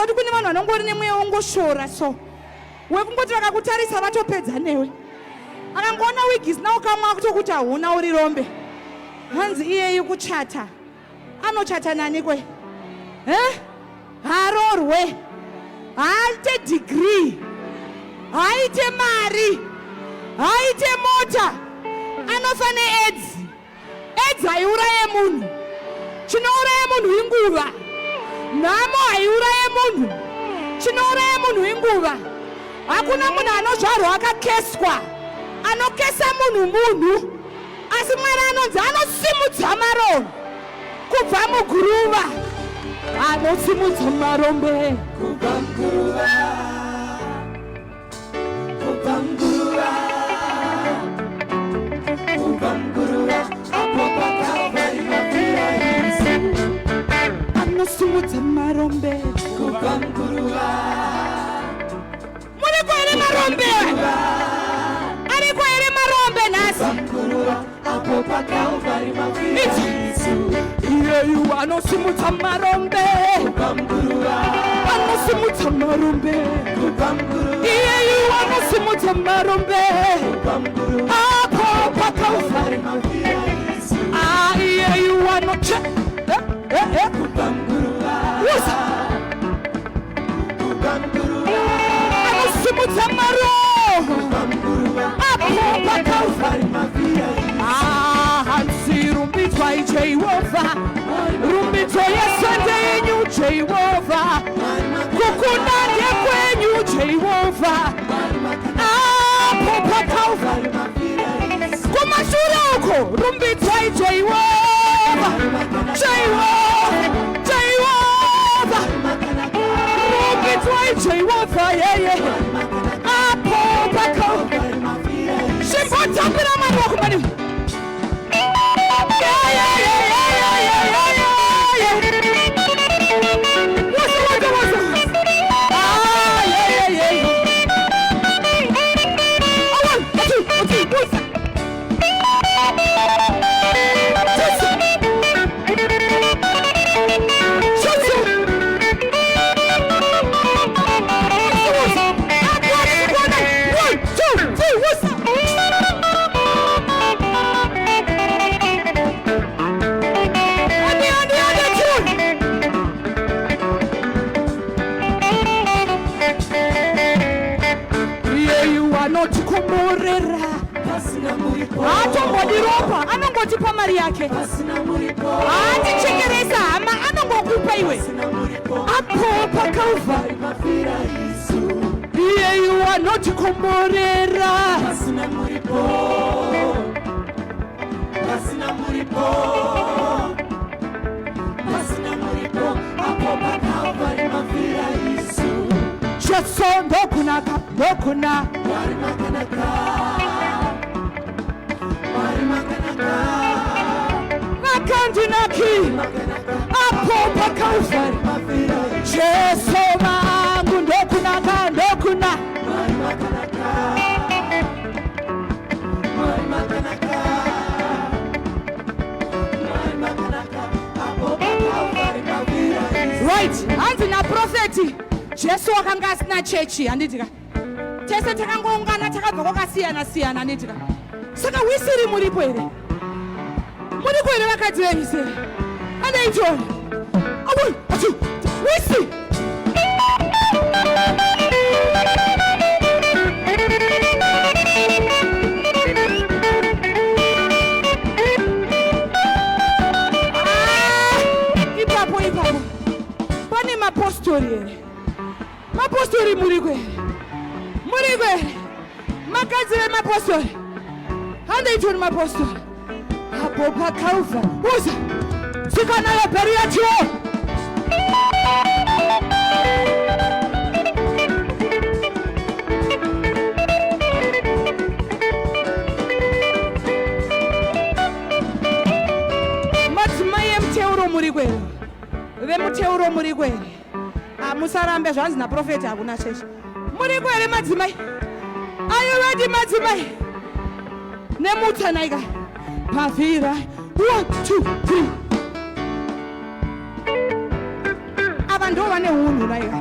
kuti kune vanhu vanongori nemweya wongoshora so wekungoti vakakutarisa vatopedza newe. Akangoona wigi zina ukamwa kutokuti hauna uri rombe. Hanzi iyeyi kuchata. Anochata nani kwe? Harorwe. Haite degree. Haite mari. Haite mota. Anofane AIDS. AIDS haiuraye munhu. Chinouraye munhu inguva. Nhamo haiuraye munhu. Chinouraye munhu inguva. Hakuna munhu anozvarwa akakeswa. Anokesa munhu. Asi Mwari anonzi anosimudza marombe. Kubva muguruva. Anosimudza marombe. Kubva muguruva. Kubva muguruva. Kubva muguruva. Apo paKalvari mafira Yesu. Anosimudza marombe. Kubva muguruva. Muriko ere marombe? Ariko ere marombe nhasi? Apo paKalvari mafira Yesu. Iyeyu anosimudza marombe. Kubva muguruva. Anosimudza marombe. Kubva muguruva. Iyeyu anosimudza marombe. Kubva muguruva. Apo paKalvari mafira Yesu. Iyeyu anocha. Kubva muguruva. Kubva muguruva. Anosimudza marombe. Kubva muguruva. Apo paKalvari mafira Yesu. Hansi rumbidzwai Jehovha. Rumbidzo yesende yenyu Jehovha. Kukunda ndekwenyu Jehovha. Apo paKalvari mafira Yesu. Kumashure uko rumbidzwai Jehovha. Jehovha. Rumbidzwai Jehovha yeye. Apo paKalvari mafira Yesu. Shimbotambira maboko mani. Atombodiropa anongotipa mari yake. Atichekeresa hama anongokupa iwe. Apo paKalvari mafira Yesu. Iyeyu anotikomborera. Pasina muripo. Pasina muripo. Pasina muripo. Apo paKalvari mafira Yesu. Jesu ndokunaka ndokuna. Mwari makanaka. Makandinaki. Apo paKalvari mafira Yesu. Jesu mangu ndokunaka ndokuna. Mwari makanaka. Mwari makanaka. Mwari makanaka. Apo paKalvari mafira Yesu. Right, hanzi naprofeti. Jesu wakanga asina chechi handitika. Tese takangoungana takabva kwakasiyana handitika. Saka wisiri muripo ere? Muriko ere vakadzi venyu sere? Anaitoni? Awoi, achu, wisi! Ipapo. Pane mapostori ere? Mapostori muriko ere? Muriko ere? Makadzi vemapostori? Handaitoni mapostori? Apo paKalvari. Uza! Sikanayo peri yacho! Madzimai emuteuro muri kwere? Vemuteuro muri kwere? Musarambe zvanzi naprofeti hakuna cheche. Muri kwere madzimai? Are you ready madzimai? Nemutanaika. Pavira. 1, 2, 3. ndo vane hunhu naiva.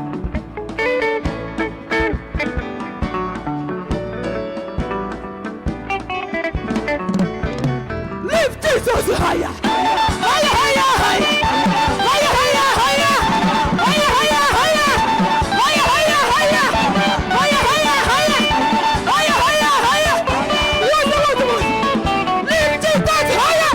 Lift Jesus higher. Higher, higher, higher. Higher, higher, higher. Higher, higher, higher. Higher, higher, higher. Higher, higher, higher. Higher, higher, higher. Lift Jesus higher.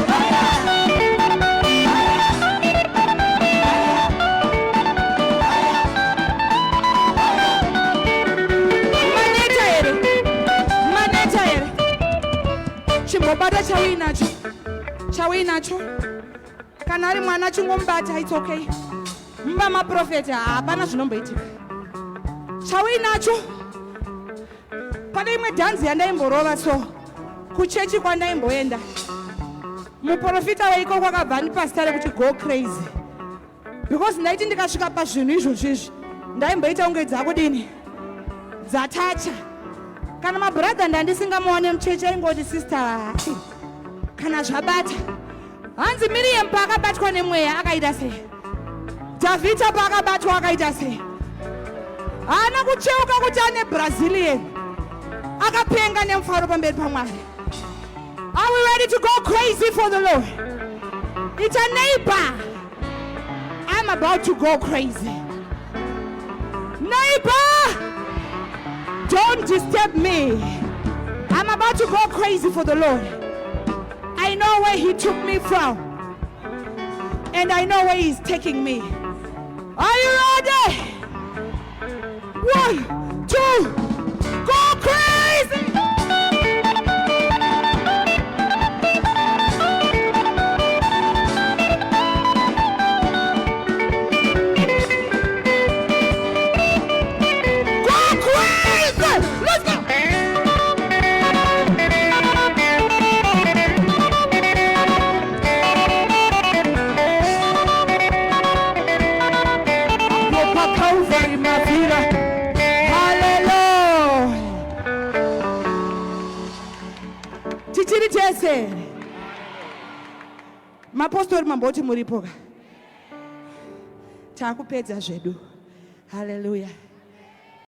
Maneta here. Chimbobata chawinacho. Kanari mwana chingombata, it's okay. Mama prophet, hapana zvinomboitika. Chawinacho. Pane imwe dhanzi yandaimborova so kuchechi kwandaimboenda. Muprofita waiko kwakabva ndipasitare kuti go crazy. Because ndaiti ndikasvika pazvinhu izvozvo izvi ndaimboita unge dzakudini dzatacha. Kana mabrother ndandisingamuone muchechi aingoti sister kana zvabata. Hanzi Miriam paakabatwa nemweya akaita sei? Davhida paakabatwa akaita sei? Haana kucheuka kuti ane Brazilian akapenga nemufaro pamberi paMwari. Are we ready to go crazy for the Lord? It's a neighbor. I'm about to go crazy. Neighbor, don't disturb me. I'm about to go crazy for the Lord. I know where He took me from, and I know where He's taking me. Are you ready? 1, 2, go crazy! Mapostori mamboti muripoka. Takupedza zvedu. Hallelujah.